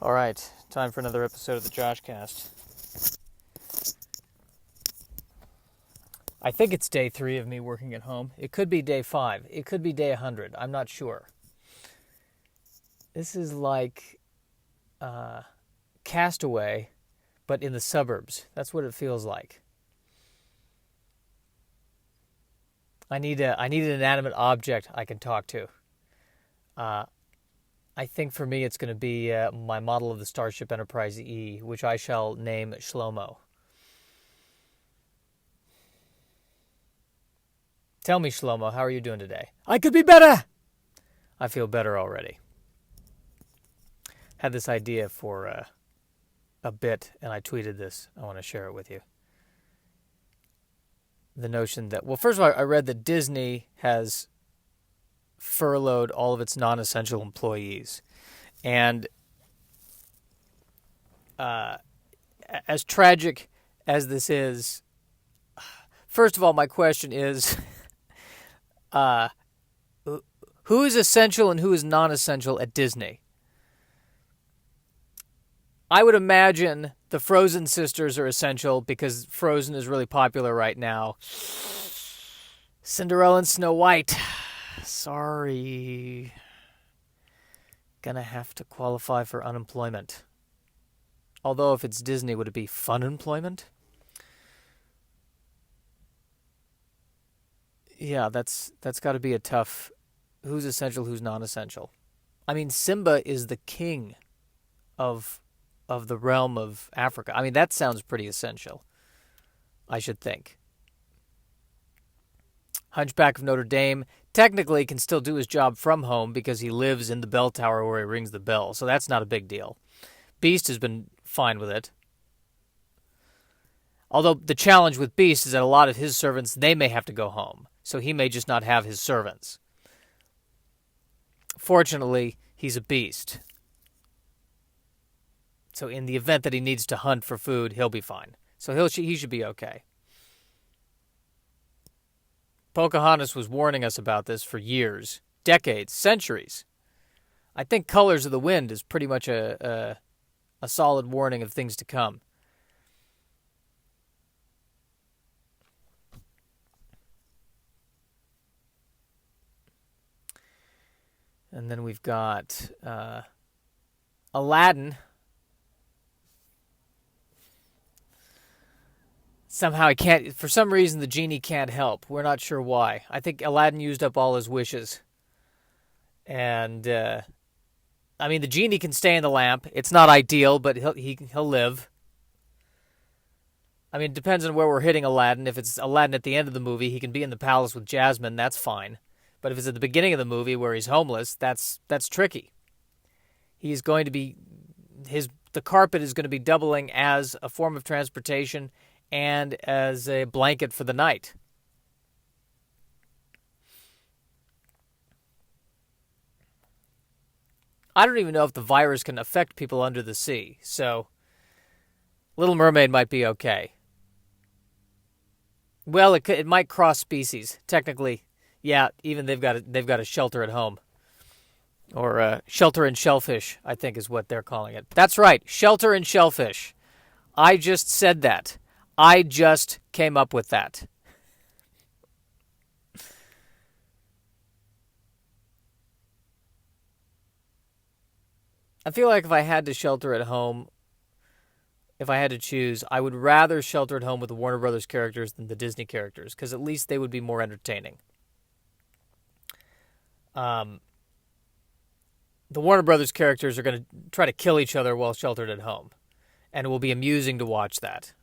All right, time for another episode of the Joshcast. I think it's day 3 of me working at home. It could be day 5. It could be day 100. I'm not sure. This is like Castaway, but in the suburbs. That's what it feels like. I need an inanimate object I can talk to. I think for me it's going to be my model of the Starship Enterprise E, which I shall name Shlomo. Tell me, Shlomo, how are you doing today? I could be better! I feel better already. Had this idea for a bit, and I tweeted this. I want to share it with you. The notion that, well, first of all, I read that Disney has furloughed all of its non-essential employees. And as tragic as this is, first of all, my question is, who is essential and who is non-essential at Disney? I would imagine the Frozen sisters are essential because Frozen is really popular right now. Cinderella and Snow White. Sorry. Gonna have to qualify for unemployment. Although if it's Disney, would it be fun employment? Yeah, that's got to be a tough. Who's essential, who's non-essential? I mean, Simba is the king of the realm of Africa. I mean, that sounds pretty essential, I should think. Hunchback of Notre Dame technically can still do his job from home because he lives in the bell tower where he rings the bell, so that's not a big deal. Beast has been fine with it. Although the challenge with Beast is that a lot of his servants, they may have to go home, so he may just not have his servants. Fortunately, he's a beast. So in the event that he needs to hunt for food, he'll be fine. So he should be okay. Pocahontas was warning us about this for years, decades, centuries. I think Colors of the Wind is pretty much a solid warning of things to come. And then we've got Aladdin. Somehow he can't, for some reason the genie can't help. We're not sure why. I think Aladdin used up all his wishes. And, I mean, the genie can stay in the lamp. It's not ideal, but he'll live. I mean, it depends on where we're hitting Aladdin. If it's Aladdin at the end of the movie, he can be in the palace with Jasmine. That's fine. But if it's at the beginning of the movie where he's homeless, that's tricky. He's going to be, the carpet is going to be doubling as a form of transportation and as a blanket for the night. I don't even know if the virus can affect people under the sea, so Little Mermaid might be okay. Well, it might cross species. Technically, yeah, even they've got a shelter at home. Or shelter and shellfish, I think is what they're calling it. That's right, shelter and shellfish. I just said that. I just came up with that. I feel like if I had to shelter at home, if I had to choose, I would rather shelter at home with the Warner Brothers characters than the Disney characters, because at least they would be more entertaining. The Warner Brothers characters are going to try to kill each other while sheltered at home, and it will be amusing to watch that.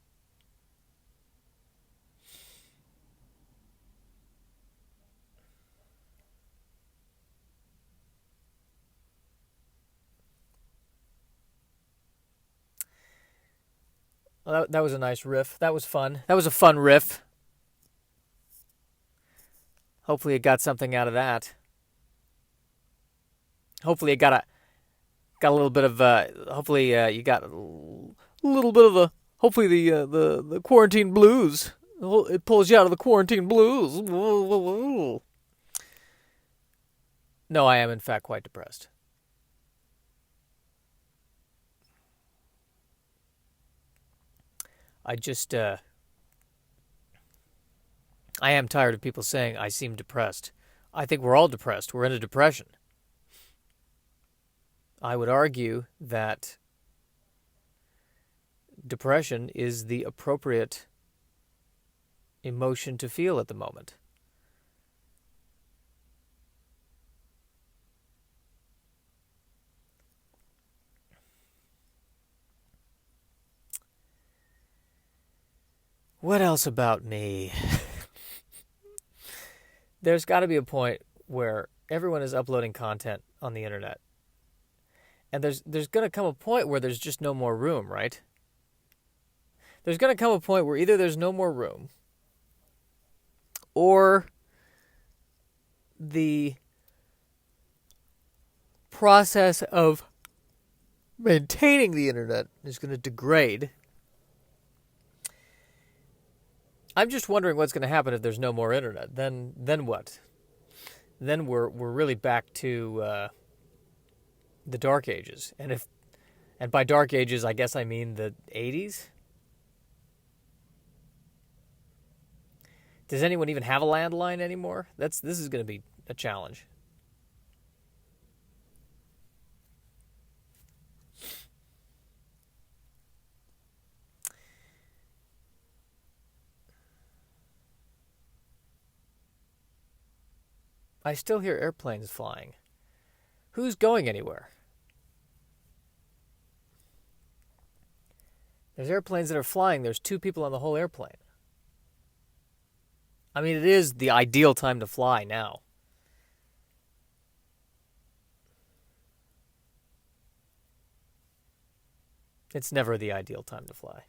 Well, that was a nice riff. That was fun. That was a fun riff. Hopefully, it got something out of that. Hopefully, it got a little bit of. Hopefully, you got a little bit of the. Hopefully, the quarantine blues. It pulls you out of the quarantine blues. No, I am in fact quite depressed. I just, I am tired of people saying I seem depressed. I think we're all depressed. We're in a depression. I would argue that depression is the appropriate emotion to feel at the moment. What else about me? There's got to be a point where everyone is uploading content on the internet. And there's going to come a point where there's just no more room, right? There's going to come a point where either there's no more room or the process of maintaining the internet is going to degrade. I'm just wondering what's going to happen if there's no more internet. Then what? Then we're really back to the Dark Ages. And by Dark Ages, I guess I mean the 80s. Does anyone even have a landline anymore? This is going to be a challenge. I still hear airplanes flying. Who's going anywhere? There's airplanes that are flying. There's 2 people on the whole airplane. I mean, it is the ideal time to fly now. It's never the ideal time to fly.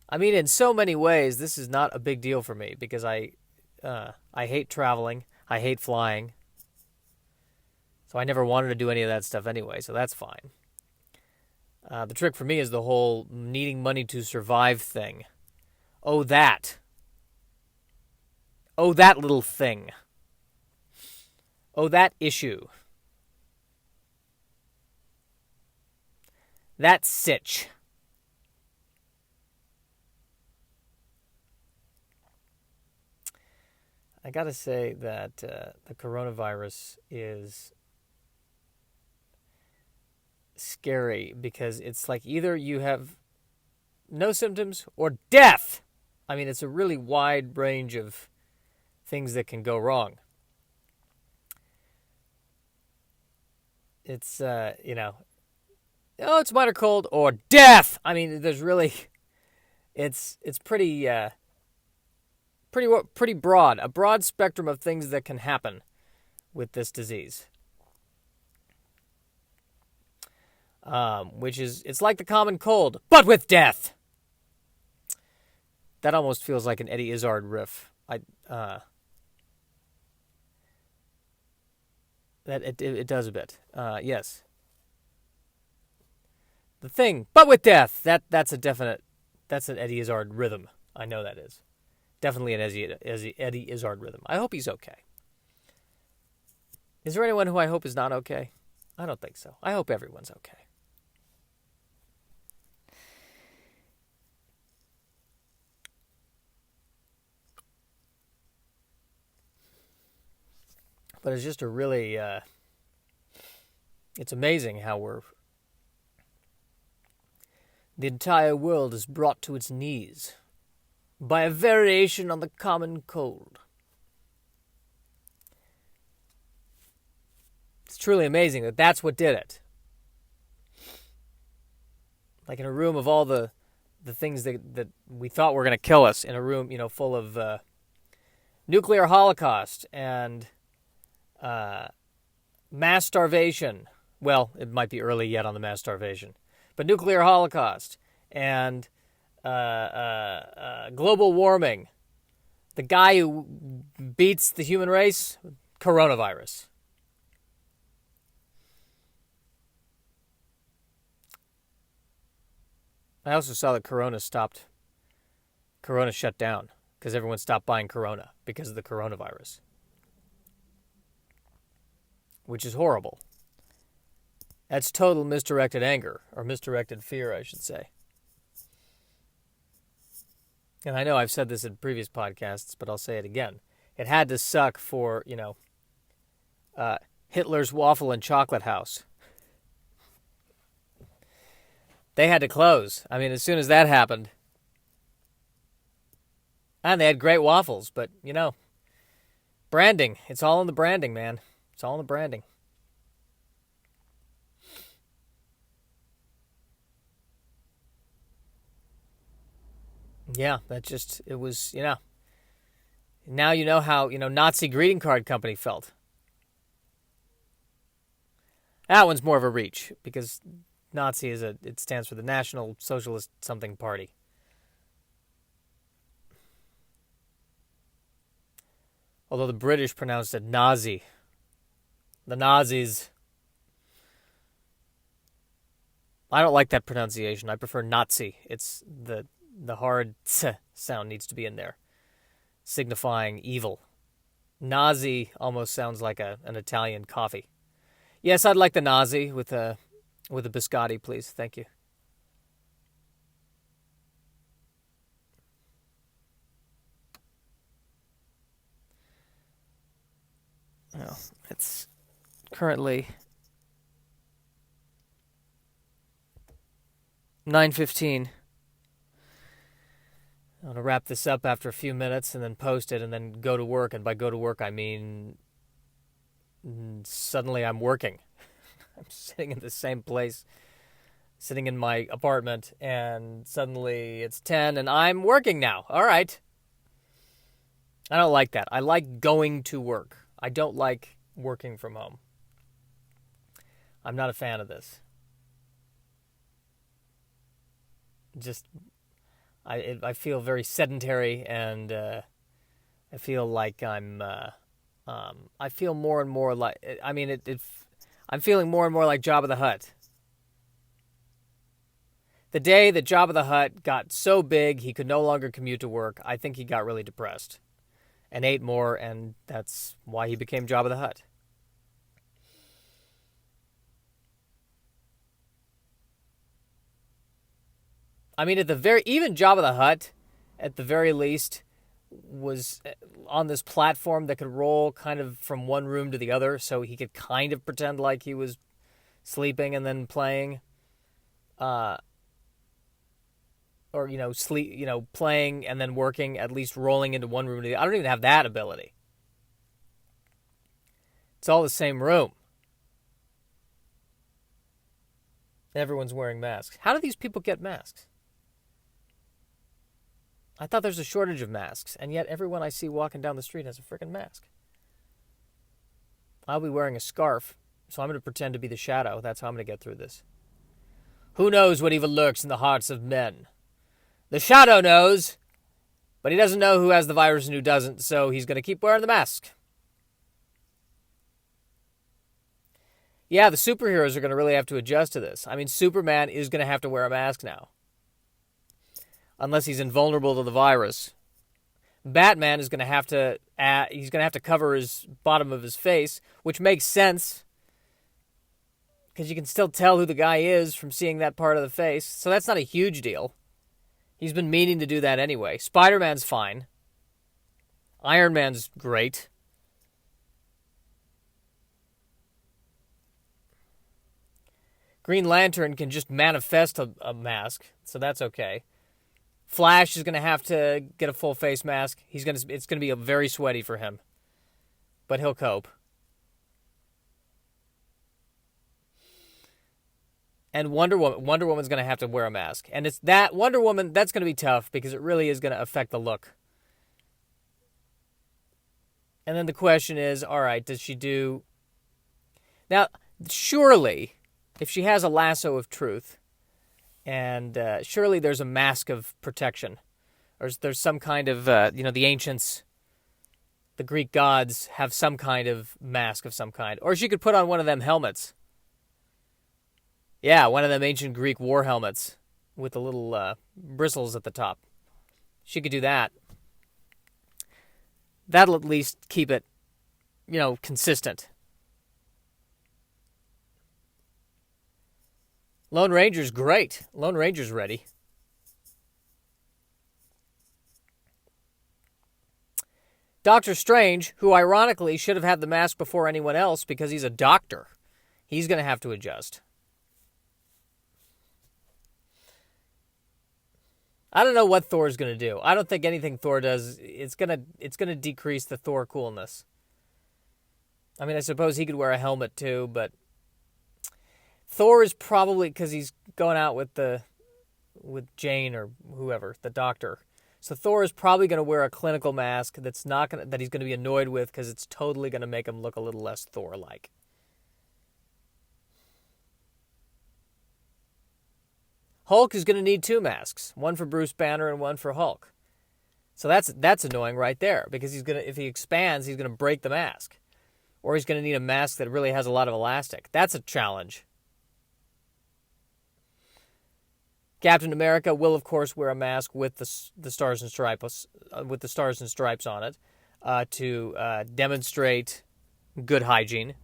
I mean, in so many ways, this is not a big deal for me because I hate traveling. I hate flying. So I never wanted to do any of that stuff anyway, so that's fine. The trick for me is the whole needing money to survive thing. Oh, that. Oh, that little thing. Oh, that issue. That sitch. I gotta say that the coronavirus is scary because it's like either you have no symptoms or death. I mean, it's a really wide range of things that can go wrong. It's, it's minor cold or death. I mean, there's really, it's pretty broad, a broad spectrum of things that can happen with this disease. Which is, it's like the common cold, but with death. That almost feels like an Eddie Izzard riff. It does a bit. Yes. The thing, but with death. That's an Eddie Izzard rhythm. I know that is. Definitely an Eddie Izzard rhythm. I hope he's okay. Is there anyone who I hope is not okay? I don't think so. I hope everyone's okay. But it's just a really, it's amazing how the entire world is brought to its knees by a variation on the common cold. It's truly amazing that that's what did it. Like in a room of all the things that we thought were going to kill us, in a room, full of nuclear holocaust and mass starvation. Well, it might be early yet on the mass starvation, but nuclear holocaust and global warming. The guy who beats the human race, coronavirus. I also saw that Corona shut down because everyone stopped buying Corona because of the coronavirus, which is horrible. That's total misdirected anger, or misdirected fear, I should say. And I know I've said this in previous podcasts, but I'll say it again. It had to suck for, Hitler's Waffle and Chocolate House. They had to close. I mean, as soon as that happened. And they had great waffles, but, branding. It's all in the branding, man. It's all in the branding. Yeah, it was, now you know how, Nazi greeting card company felt. That one's more of a reach because Nazi it stands for the National Socialist something party. Although the British pronounced it Nazi. The Nazis. I don't like that pronunciation. I prefer Nazi. It's the hard t sound needs to be in there, signifying evil. Nazi almost sounds like an Italian coffee. Yes, I'd like the Nazi with a biscotti, please. Thank you. Well, it's currently 9:15. I'm going to wrap this up after a few minutes and then post it and then go to work. And by go to work, I mean suddenly I'm working. I'm sitting in the same place, sitting in my apartment, and suddenly it's 10 and I'm working now. All right. I don't like that. I like going to work. I don't like working from home. I'm not a fan of this. I feel very sedentary, and I feel like I feel more and more like. I mean, I'm feeling more and more like Jabba the Hutt. The day that Jabba the Hutt got so big he could no longer commute to work, I think he got really depressed, and ate more, and that's why he became Jabba the Hutt. I mean, even Jabba the Hutt, at the very least, was on this platform that could roll kind of from one room to the other, so he could kind of pretend like he was sleeping and then playing, or playing and then working, at least rolling into one room to the other. I don't even have that ability. It's all the same room. Everyone's wearing masks. How do these people get masks? I thought there's a shortage of masks, and yet everyone I see walking down the street has a freaking mask. I'll be wearing a scarf, so I'm going to pretend to be the Shadow. That's how I'm going to get through this. Who knows what evil lurks in the hearts of men? The Shadow knows, but he doesn't know who has the virus and who doesn't, so he's going to keep wearing the mask. Yeah, the superheroes are going to really have to adjust to this. I mean, Superman is going to have to wear a mask now, unless he's invulnerable to the virus. Batman is going to have to cover his bottom of his face, which makes sense because you can still tell who the guy is from seeing that part of the face. So that's not a huge deal. He's been meaning to do that anyway. Spider-Man's fine. Iron Man's great. Green Lantern can just manifest a mask, so that's okay. Flash is going to have to get a full face mask. It's going to be very sweaty for him, but he'll cope. And Wonder Woman's going to have to wear a mask. And it's that Wonder Woman, that's going to be tough because it really is going to affect the look. And then the question is, all right, does she do... Now, surely, if she has a lasso of truth, and surely there's a mask of protection, or there's some kind of, the ancients, the Greek gods have some kind of mask of some kind. Or she could put on one of them helmets. Yeah, one of them ancient Greek war helmets with the little bristles at the top. She could do that. That'll at least keep it, consistent. Lone Ranger's great. Lone Ranger's ready. Doctor Strange, who ironically should have had the mask before anyone else because he's a doctor, he's going to have to adjust. I don't know what Thor's going to do. I don't think anything Thor does, it's going to decrease the Thor coolness. I mean, I suppose he could wear a helmet too, but Thor is probably, because he's going out with Jane or whoever, the doctor. So Thor is probably going to wear a clinical mask that he's going to be annoyed with because it's totally going to make him look a little less Thor-like. Hulk is going to need 2 masks, one for Bruce Banner and one for Hulk. So that's annoying right there because if he expands, he's going to break the mask. Or he's going to need a mask that really has a lot of elastic. That's a challenge. Captain America will, of course, wear a mask with the stars and stripes on it to demonstrate good hygiene.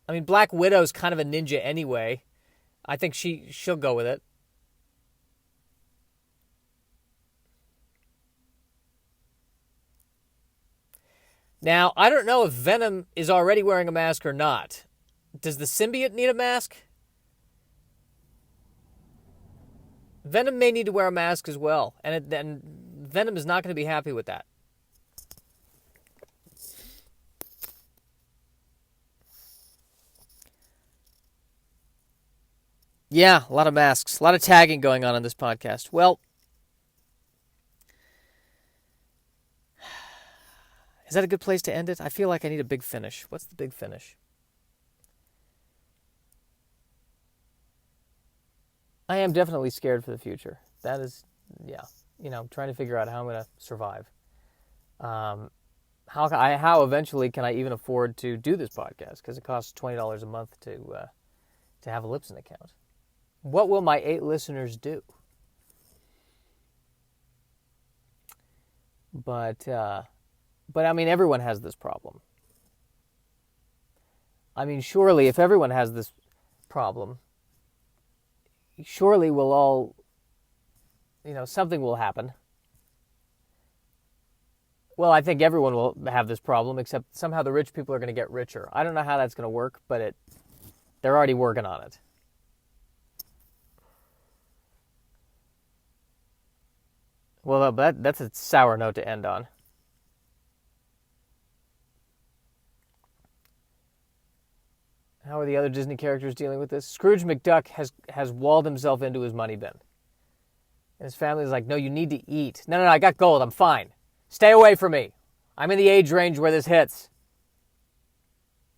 I mean, Black Widow's kind of a ninja anyway. I think she'll go with it. Now, I don't know if Venom is already wearing a mask or not. Does the symbiote need a mask? Venom may need to wear a mask as well, and Venom is not going to be happy with that. Yeah, a lot of masks, a lot of tagging going on in this podcast. Well, is that a good place to end it? I feel like I need a big finish. What's the big finish? I am definitely scared for the future. That is, yeah, trying to figure out how I'm going to survive. How eventually can I even afford to do this podcast? Because it costs $20 a month to have a Libsyn account. What will my 8 listeners do? But I mean, everyone has this problem. I mean, surely if everyone has this problem, surely we'll all, something will happen. Well, I think everyone will have this problem, except somehow the rich people are going to get richer. I don't know how that's going to work, but they're already working on it. Well, that's a sour note to end on. How are the other Disney characters dealing with this? Scrooge McDuck has walled himself into his money bin. And his family is like, no, you need to eat. No, I got gold. I'm fine. Stay away from me. I'm in the age range where this hits.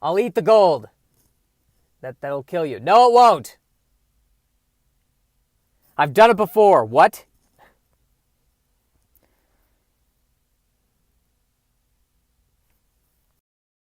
I'll eat the gold. That'll kill you. No, it won't. I've done it before. What?